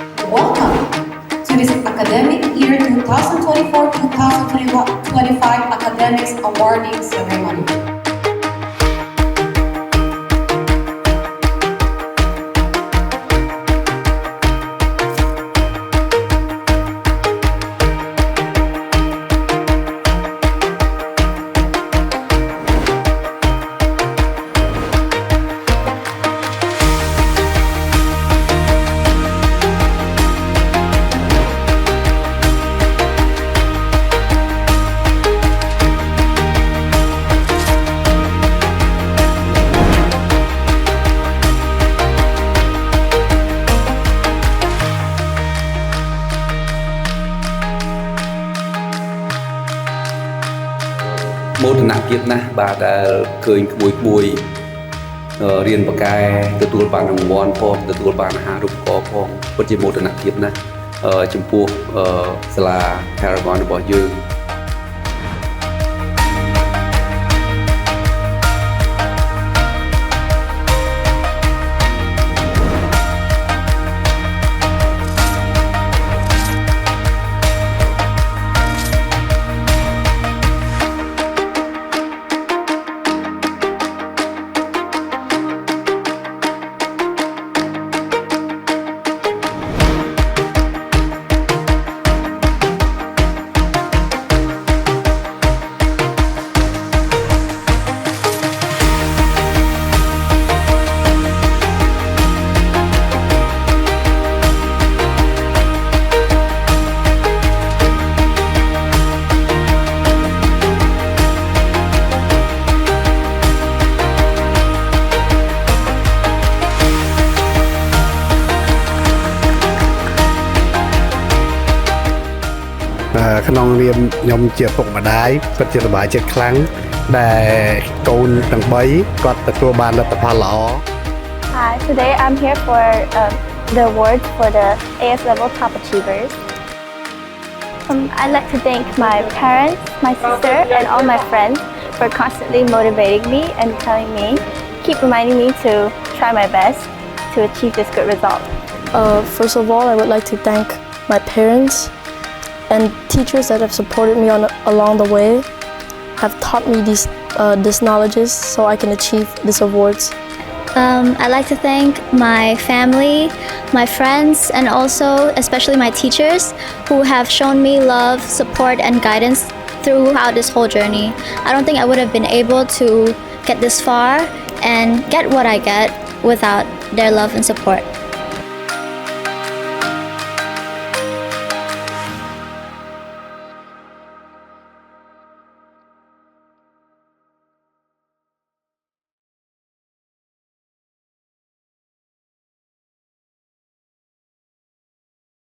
Welcome to this academic year 2024-2025 Academics Awarding Ceremony. Một nặng kiếp na bà đã cười bùi riêng bậc cái từ tuổi bạn đồng mòn phong từ tuổi bạn hà rục có phong bất chỉ một nặng kiếp na chấm pua là Paragon bỏ dưក្នុងនាមខ្ញុំជាពុកម្ដាយពិតជាសប្បាយចិត្តខ្លាំងដែលកូនទាំង3គាត់ទទួលបានលទ្ធផលល្អ Hi, today I'm here for the awards for the AS level top achievers. I'd like to thank my parents, my sister, and all my friends for constantly motivating me and telling me, keep reminding me to try my best to achieve this good result. First of all, I would like to thank my parents and teachers that have supported me along the way, have taught me these knowledges so I can achieve these awards. I'd like to thank my family, my friends, and also especially my teachers who have shown me love, support, and guidance throughout this whole journey. I don't think I would have been able to get this far and get what I get without their love and support.